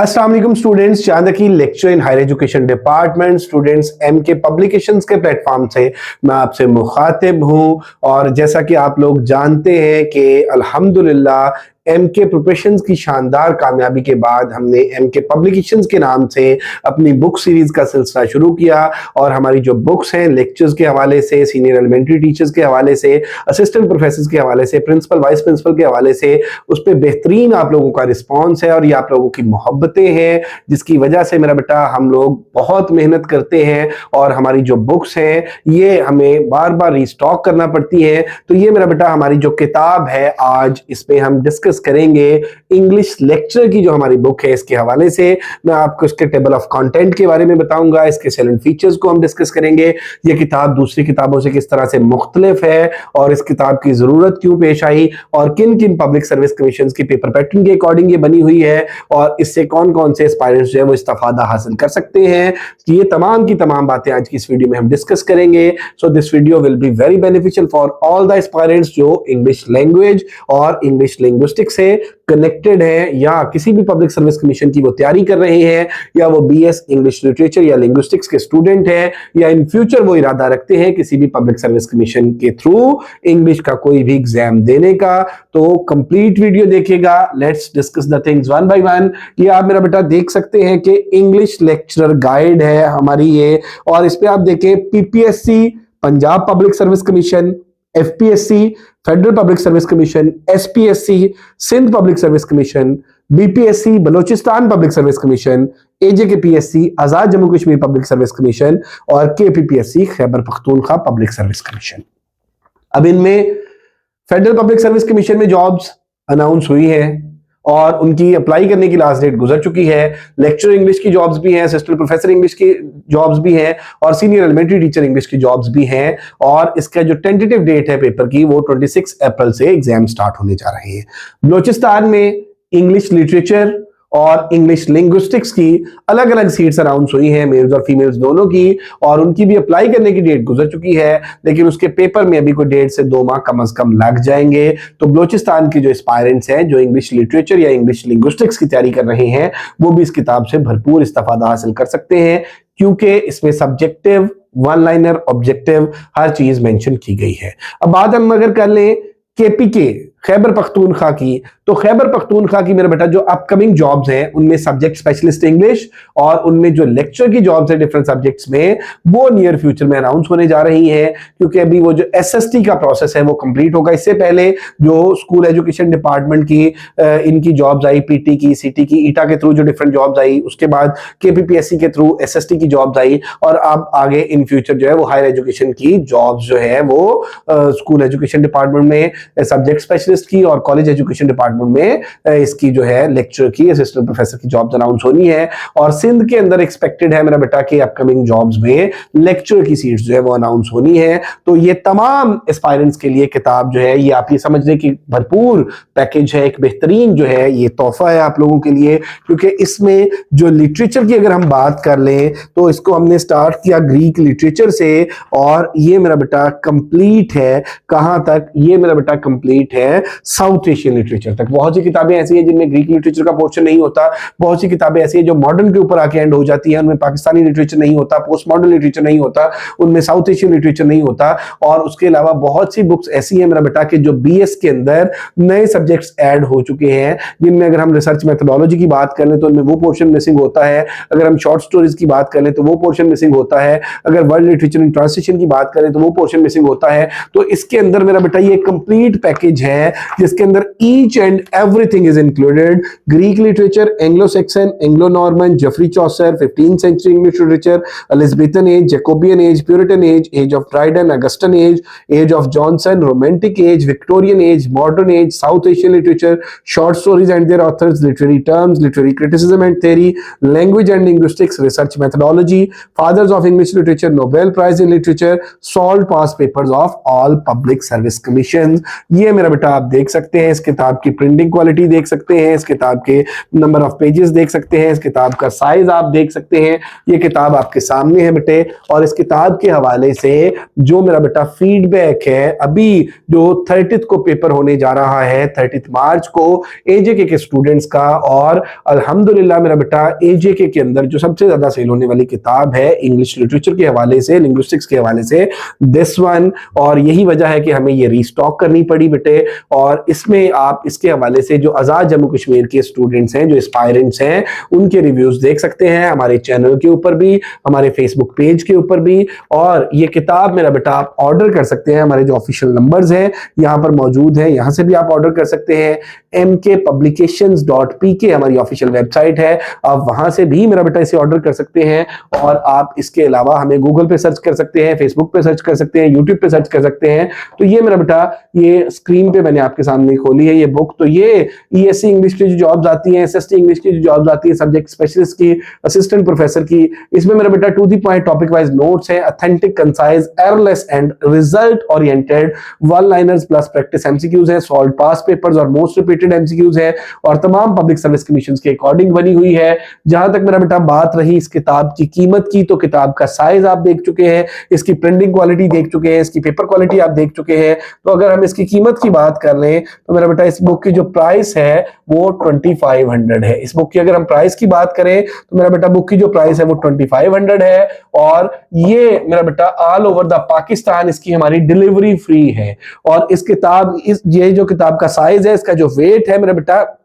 अस्सलाम वालेकुम स्टूडेंट्स, चांदकी lecture in higher education department students MK publications के प्लेटफॉर्म से मैं आपसे मुखातिब हूं। और जैसा कि आप लोग जानते हैं कि अल्हम्दुलिल्लाह एमके प्रिपरेशंस की शानदार कामयाबी के बाद हमने एमके पब्लिकेशंस के नाम से अपनी बुक सीरीज का सिलसिला शुरू किया। और हमारी जो बुक्स हैं लेक्चर्स के हवाले से, सीनियर एलिमेंट्री टीचर्स के हवाले से, असिस्टेंट प्रोफेसर्स के हवाले से, प्रिंसिपल वाइस प्रिंसिपल के हवाले से, उस पर बेहतरीन आप लोगों का रिस्पॉन्स है और ये आप लोगों की मोहब्बतें हैं, जिसकी वजह से मेरा बेटा हम लोग बहुत मेहनत करते हैं और हमारी जो बुक्स हैं ये हमें बार बार रिस्टॉक करना पड़ती है। तो ये मेरा बेटा हमारी जो किताब है आज इस पे हम डिस्कस करेंगे इंग्लिश लेक्चर की जो हमारी बुक है इसके हवाले से। मैं आपको इसके टेबल ऑफ कंटेंट के बारे में बताऊंगा, इसके सैलेंट फीचर्स को हम डिस्कस करेंगे, ये किताब दूसरी किताबों से किस तरह से मुख्तलिफ है और इस किताब की जरूरत क्यों पेश आई और किन किन पब्लिक सर्विस कमीशन की पेपर पैटर्न के अकॉर्डिंग ये बनी हुई है और इससे कौन कौन से एस्पायरेंट्स जो है वो इस्तेफादा हासिल कर सकते हैं। ये तमाम की तमाम बातें आज की इस वीडियो में हम डिस्कस करेंगे। So this video will be very beneficial for all the aspirants जो इंग्लिश लैंग्वेज और इंग्लिश लिंग्विस्टिक्स से कनेक्टेड है या किसी भी पब्लिक सर्विस कमीशन की वो तैयारी कर रहे हैं, या वो बीएस इंग्लिश लिटरेचर या लिंग्विस्टिक्स के स्टूडेंट हैं, या इन फ्यूचर वो इरादा रखते हैं किसी भी पब्लिक सर्विस कमीशन के थ्रू इंग्लिश का कोई भी एग्जाम देने का। तो कंप्लीट वीडियो देखिएगा। Let's discuss the things one by one. ये आप मेरा बेटा देख सकते हैं कि इंग्लिश लेक्चरर गाइड है हमारी ये, और इस पे आप देखें PPSC, Punjab public service commission, FPSC, federal public service commission, SPSC, Sindh public service commission, BPSC, Balochistan public service commission, AJKPSC, Azad Jammu Kashmir public service commission और KPPSC, Khyber Pakhtunkhwa public service commission. अब इनमें फेडरल पब्लिक सर्विस कमीशन में जॉब्स अनाउंस हुई हैं और उनकी apply करने की लास्ट डेट गुजर चुकी है। लेक्चर इंग्लिश की जॉब्स भी हैं, असिस्टेंट प्रोफेसर इंग्लिश की जॉब्स भी हैं और सीनियर एलिमेंट्री टीचर इंग्लिश की जॉब्स भी हैं। और इसका जो टेंटेटिव डेट है पेपर की वो 26 अप्रैल से एग्जाम स्टार्ट होने जा रहे हैं। बलोचिस्तान में इंग्लिश लिटरेचर और इंग्लिश लिंग्विस्टिक्स की अलग अलग सीट्स अनाउंस हुई हैं, मेल्स और फीमेल्स दोनों की, और उनकी भी अप्लाई करने की डेट गुजर चुकी है, लेकिन उसके पेपर में अभी कोई 1.5 से 2 माह कम से कम लग जाएंगे। तो बलोचिस्तान की जो एस्पायरेंट्स हैं जो इंग्लिश लिटरेचर या इंग्लिश लिंग्विस्टिक्स की तैयारी कर रहे हैं वो भी इस किताब से भरपूर इस्तेफादा हासिल कर सकते हैं, क्योंकि इसमें सब्जेक्टिव, वन लाइनर, ऑब्जेक्टिव हर चीज मेंशन की गई है। अब बात हम अगर कर लें केपीके खैबर पख्तूनख्वा की, तो खैबर पख्तूनख्वा की मेरा बेटा जो अपकमिंग जॉब्स हैं उनमें सब्जेक्ट स्पेशलिस्ट इंग्लिश और उनमें जो लेक्चर की जॉब्स हैं डिफरेंट सब्जेक्ट्स में वो नियर फ्यूचर में अनाउंस होने जा रही हैं, क्योंकि अभी वो जो एसएसटी का प्रोसेस है वो कंप्लीट होगा। इससे पहले जो स्कूल एजुकेशन डिपार्टमेंट की इनकी जॉब्स आई, पीटी की, सीटी की, ईटा के थ्रू जो डिफरेंट जॉब्स आई, उसके बाद केपीपीएससी के थ्रू एसएसटी की जॉब्स आई, और अब आगे इन फ्यूचर जो है वो हायर एजुकेशन की जॉब्स जो है वो स्कूल एजुकेशन डिपार्टमेंट में सब्जेक्ट स्पेशलिस्ट की और कॉलेज एजुकेशन डिपार्टमेंट में इसकी जो है लेक्चर की, असिस्टेंट प्रोफेसर की जॉब्स अनाउंस होनी है। और सिंध के अंदर एक्सपेक्टेड है मेरा बेटा कि अपकमिंग जॉब्स में लेक्चर की सीट्स जो है वो अनाउंस होनी है। तो ये तमाम एस्पायरेंट्स के लिए किताब जो है ये आप ये समझ लें कि भरपूर पैकेज है, एक बेहतरीन जो है ये तोहफा है आप लोगों के लिए, क्योंकि इसमें जो लिटरेचर की अगर हम बात कर लें तो इसको हमने स्टार्ट किया ग्रीक लिटरेचर से, और ये मेरा बेटा कंप्लीट है कहां तक, ये मेरा बेटा कंप्लीट है साउथ एशियन लिटरेचर तक। बहुत सी किताबें ऐसी हैं जिनमें ग्रीक लिटरेचर का पोर्शन नहीं होता, बहुत सी किताबें ऐसी हैं जो मॉडर्न के ऊपर आके एंड हो जाती हैं, उनमें पाकिस्तानी लिटरेचर नहीं होता, पोस्ट मॉडर्न लिटरेचर नहीं होता, उनमें साउथ एशियन लिटरेचर नहीं होता। और उसके अलावा बहुत सी बुक्स ऐसी हैं मेरा बेटा कि जो बीएस के अंदर नए सब्जेक्ट्स ऐड हो चुके हैं, जिनमें अगर हम रिसर्च मेथोडोलॉजी की बात कर लें तो उनमें वो पोर्शन मिसिंग होता है, अगर हम शॉर्ट स्टोरीज की बात कर लें तो वो पोर्शन मिसिंग होता है, अगर वर्ल्ड लिटरेचर इन ट्रांसलेशन की बात करें तो वो पोर्शन मिसिंग होता है। तो इसके अंदर मेरा बेटा ये कंप्लीट पैकेज है जिसके अंदर each and everything is included. Greek literature, Anglo Saxon, Anglo Norman, Geoffrey Chaucer, 15th century English literature, Elizabethan age, Jacobean age, Puritan age, age of Dryden, Augustan age, age of Johnson, romantic age, Victorian age, modern age, South Asian literature, short stories and their authors, literary terms, literary criticism and theory, language and linguistics, research methodology, fathers of English literature, Nobel prize in literature, solve past papers of all public service commission. ये मेरा बेटा आप देख सकते हैं, इस किताब की प्रिंटिंग क्वालिटी देख सकते हैं, इस किताब के नंबर ऑफ पेजेस देख सकते हैं, इस किताब का साइज आप देख सकते हैं। ये किताब आपके सामने है बेटे, और इस किताब के हवाले से जो मेरा बेटा फीडबैक है, अभी जो 30th को पेपर होने जा रहा है, 30 मार्च को एजेके के स्टूडेंट्स का, और अल्हम्दुलिल्लाह मेरा बेटा एजेके के अंदर जो सबसे ज्यादा सेल होने वाली किताब है इंग्लिश लिटरेचर के हवाले से, लिंग्विस्टिक्स के हवाले से, दिस वन। और यही वजह है कि हमें ये रीस्टॉक करनी पड़ी बेटे। और इसमें आप इसके हवाले से जो आजाद जम्मू कश्मीर के स्टूडेंट्स हैं, जो एस्पायरेंट्स हैं, उनके रिव्यूज देख सकते हैं हमारे चैनल के ऊपर भी, हमारे फेसबुक पेज के ऊपर भी। और ये किताब मेरा बेटा आप ऑर्डर कर सकते हैं, हमारे जो ऑफिशियल नंबर्स हैं यहाँ पर मौजूद हैं, यहाँ से भी आप ऑर्डर कर सकते हैं। mkpublications.pk हमारी ऑफिशियल वेबसाइट है, आप वहां से भी मेरा बेटा इसे ऑर्डर कर सकते हैं। और आप इसके अलावा हमें गूगल पे सर्च कर सकते हैं, फेसबुक पे सर्च कर सकते हैं, यूट्यूब पे सर्च कर सकते हैं। तो ये मेरा बेटा, ये स्क्रीन पे मैंने आपके सामने खोली है ये बुक। तो ये ईएससी इंग्लिश की जो जॉब्स आती हैं, एसएसटी इंग्लिश की जो जॉब्स आती है, सब्जेक्ट स्पेशलिस्ट की, असिस्टेंट प्रोफेसर की, इसमें मेरा बेटा to the point topic wise notes है, authentic, concise, errorless and result oriented, one liners plus practice MCQs है, सॉल्व पास पेपर्स और मोस्ट रिपीटेड एमसीक्यूज है, और तमाम पब्लिक सर्विस कमीशन के अकॉर्डिंग बनी हुई है। जहां तक मेरा बेटा बात रही इस किताब की कीमत की, तो किताब का साइज आप देख चुके हैं, इसकी प्रिंटिंग क्वालिटी देख चुके हैं, इसकी पेपर क्वालिटी आप देख चुके हैं। तो अगर हम इसकी कीमत की बात कर लें तो मेरा बेटा इस बुक की जो प्राइस है वो 2500 है। इस बुक की अगर हम प्राइस की बात करें तो मेरा बेटा बुक की जो प्राइस है वो 2500 है। और ये मेरा बेटा ऑल ओवर द पाकिस्तान इसकी हमारी डिलीवरी फ्री है। और इस किताब, ये जो किताब का साइज है, इसका जो वेट है मेरा बेटा,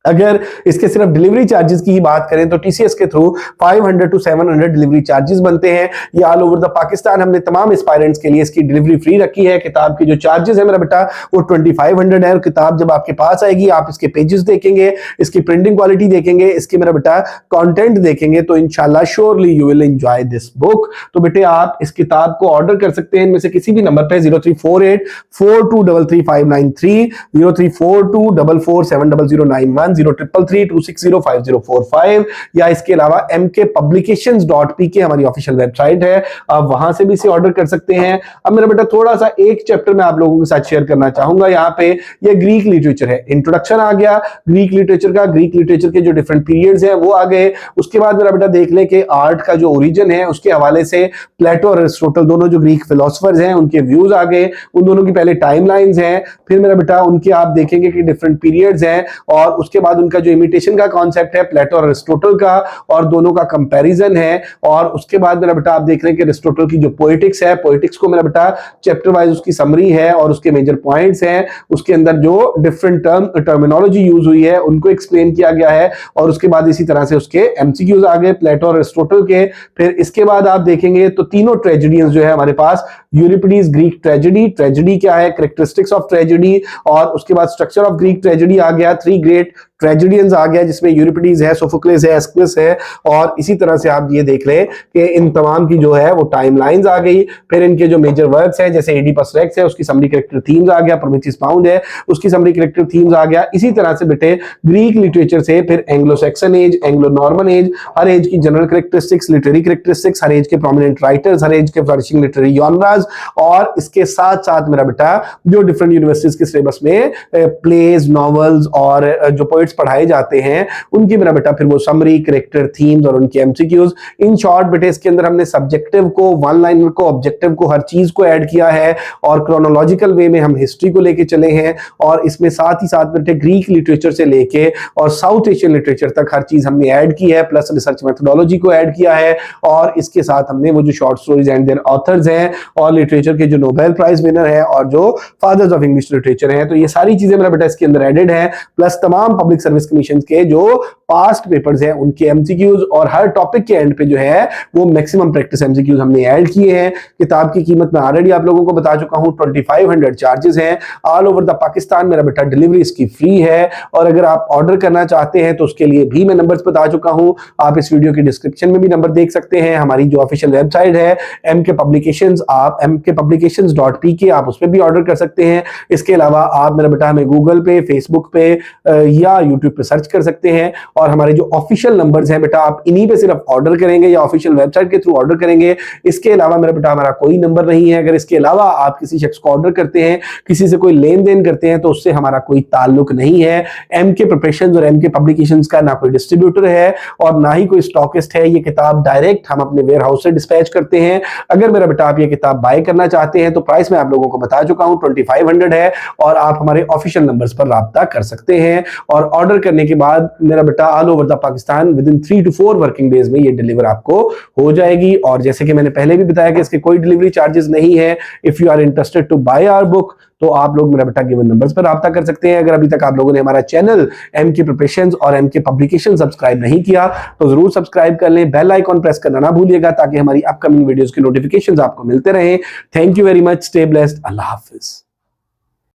अगर इसके सिर्फ डिलीवरी चार्जेस की ही बात करें तो टीसीएस के थ्रू 500 to 700 डिलीवरी चार्जेस बनते हैं। ये ऑल ओवर द पाकिस्तान हमने तमाम एस्पायरेंट्स के लिए इसकी डिलीवरी फ्री रखी है। किताब की जो चार्जेस है मेरा बेटा वो 2500 है। और किताब जब आपके पास आएगी, आप इसके पेजेस देखेंगे, इसकी प्रिंटिंग क्वालिटी देखेंगे, इसके मेरा बेटा कंटेंट देखेंगे, तो इंशाल्लाह surely you will enjoy this book. तो बेटे आप इस किताब को ऑर्डर कर सकते हैं इनमें से किसी भी नंबर पे, 034842333593, 0342447091, 0333260505, या इसके अलावा mkpublications.pk हमारी ऑफिशियल वेबसाइट है, आप वहां से भी इसे ऑर्डर कर सकते हैं। अब मेरा बेटा थोड़ा सा एक चैप्टर मैं आप लोगों के साथ शेयर करना चाहूंगा। यहाँ पे ये ग्रीक लिटरेचर है, इंट्रोडक्शन आ गया ग्रीक लिटरेचर का, ग्रीक लिटरेचर के जो डिफरेंट पीरियड्स हैं वो आ गए। उसके बाद मेरा बेटा देख लें कि आर्ट का जो ओरिजिन है उसके हवाले से प्लेटो और एरिस्टोटल दोनों जो ग्रीक फिलोसफर्स हैं उनके व्यूज आ गए, उन दोनों की पहले टाइमलाइंस हैं, फिर मेरा बेटा उनके आप देखेंगे कि डिफरेंट पीरियड्स हैं, और उसके बाद उनका जो इमिटेशन का कॉन्सेप्ट है प्लेटो और एरिस्टोटल का, और दोनों का कंपैरिजन है। और उसके बाद मेरा बेटा आप देख रहे हैं कि एरिस्टोटल की जो पोएटिक्स है, पोएटिक्स को मेरा बेटा चैप्टर वाइज उसकी समरी है और उसके मेजर पॉइंट्स हैं, उसके अंदर जो डिफरेंट टर्मिनोलॉजी यूज हुई है उनको एक्सप्लेन किया गया है। और उसके बाद इसी तरह से उसके एमसीक्यूज आ गए प्लेटो और एरिस्टोटल के। फिर इसके बाद आप देखेंगे तो तीनों ट्रेजेडियंस जो है हमारे पास, यूरिपिडीज ग्रीक ट्रेजेडी, ट्रेजेडी क्या है, कैरेक्टरिस्टिक्स ऑफ ट्रेजेडी, और उसके बाद स्ट्रक्चर ऑफ ग्रीक ट्रेजेडी आ गया, थ्री ग्रेट ट्रेजेडियंस आ गया जिसमें यूरिपिडीज है, सोफोक्लेस है, एस्क्विलस है। और इसी तरह से आप ये देख लें कि इन तमाम की जो है वो टाइमलाइंस आ गई। फिर इनके जो मेजर वर्क्स हैं जैसे एडिपस रेक्स है उसकी समरी कैरेक्टर थीम्स आ गया, प्रोमेथियस पाउंड है उसकी समरी कैरेक्टर थीम्स आ गया। इसी तरह से बेटे ग्रीक लिटरेचर से फिर Anglo Saxon age, Anglo Norman age, हर एज की जनरल कैरेक्टरिस्टिक्स, लिटरेरी कैरेक्टरिस्टिक्स, हर एज के प्रोमिनेंट राइटर्स, हर एज के फ्लरिशिंग लिटरेरी जॉनरास, और इसके साथ साथ मेरा बेटा जो डिफरेंट यूनिवर्सिटीज के सिलेबस में प्लेज, नॉवेल्स और जो पोएट्स पढ़ाए जाते हैं उनकी मेरा बेटा फिर वो समरी, कैरेक्टर, थीम्स और उनके एमसीक्यूज। इन शॉर्ट बेटे इसके अंदर हमने सब्जेक्टिव को, वन लाइनर को, ऑब्जेक्टिव को, हर चीज को ऐड किया है, और क्रोनोलॉजिकल वे में हम हिस्ट्री को लेके चले हैं। और इसमें साथ ही साथ बेटे ग्रीक लिटरेचर से लेके और साउथ एशियन लिटरेचर तक हर चीज हमने ऐड की है, प्लस रिसर्च मेथोडोलॉजी को ऐड किया है। और इसके साथ हमने वो जो short stories and their authors हैं और लिटरेचर के जो नोबेल प्राइज विनर है और जो फादर्स ऑफ इंग्लिश लिटरेचर हैं, तो ये सारी चीजें मेरा बेटा इसके अंदर एडेड है, प्लस तमाम पब्लिक सर्विस कमीशन के जो पास्ट पेपर्स हैं उनके एमसीक्यूज, और हर टॉपिक के एंड पे जो है वो मैक्सिमम प्रैक्टिस एमसीक्यूज हमने ऐड किए हैं। किताब की कीमत मैं ऑलरेडी आप लोगों को बता चुका हूं, 2500 चार्जेस हैं, ऑल ओवर द पाकिस्तान मेरा बेटा डिलीवरी इसकी फ्री है। और अगर आप ऑर्डर करना चाहते हैं तो उसके लिए भी मैं नंबर्स बता चुका हूं, आप इस वीडियो की डिस्क्रिप्शन में भी नंबर देख सकते हैं। हमारी जो ऑफिशियल वेबसाइट है MK Publications, आप mkpublications.pk आप उस पर भी ऑर्डर कर सकते हैं। इसके अलावा आप मेरा बेटा हमें गूगल पे, फेसबुक पे या यूट्यूब पे सर्च कर सकते हैं। और हमारे जो ऑफिशियल नंबर्स हैं बेटा, आप इन्हीं पे सिर्फ ऑर्डर करेंगे या ऑफिशियल वेबसाइट के थ्रू ऑर्डर करेंगे। इसके अलावा मेरा बेटा हमारा कोई नंबर नहीं है। अगर इसके अलावा आप किसी शख्स को ऑर्डर करते हैं, किसी से कोई लेन देन करते हैं, तो उससे हमारा कोई ताल्लुक नहीं है। एमके प्रिपरेशंस और एमके पब्लिकेशंस का ना कोई डिस्ट्रीब्यूटर है और ना ही कोई स्टॉकिस्ट है। ये किताब डायरेक्ट हम अपने वेयर हाउस से डिस्पैच करते हैं। अगर मेरा बेटा आप ये किताब बाय करना चाहते हैं तो प्राइस मैं आप लोगों को बता चुका हूं, 2500 है और आप हमारे ऑफिशियल नंबर्स पर राब्ता कर सकते हैं। और ऑर्डर करने के बाद मेरा बेटा all over the Pakistan with in 3 to 4 working days में ये डिलीवर आपको हो जाएगी। और जैसे कि मैंने पहले भी बताया कि इसके कोई डिलीवरी चार्जेस नहीं है। If you are interested to buy our book तो आप लोग मेरा बेटा गिवन नंबर्स पर राब्ता कर सकते हैं। अगर अभी तक आप लोगों ने हमारा चैनल एमके प्रिपरेशंस और एमके पब्लिकेशन सब्सक्राइब नहीं किया तो जरूर सब्सक्राइब कर लें, बेल आइकॉन प्रेस करना ना भूलिएगा ताकि हमारी अपकमिंग वीडियोस के नोटिफिकेशंस आपको मिलते रहें। Thank you very much, stay blessed, Allah Hafiz.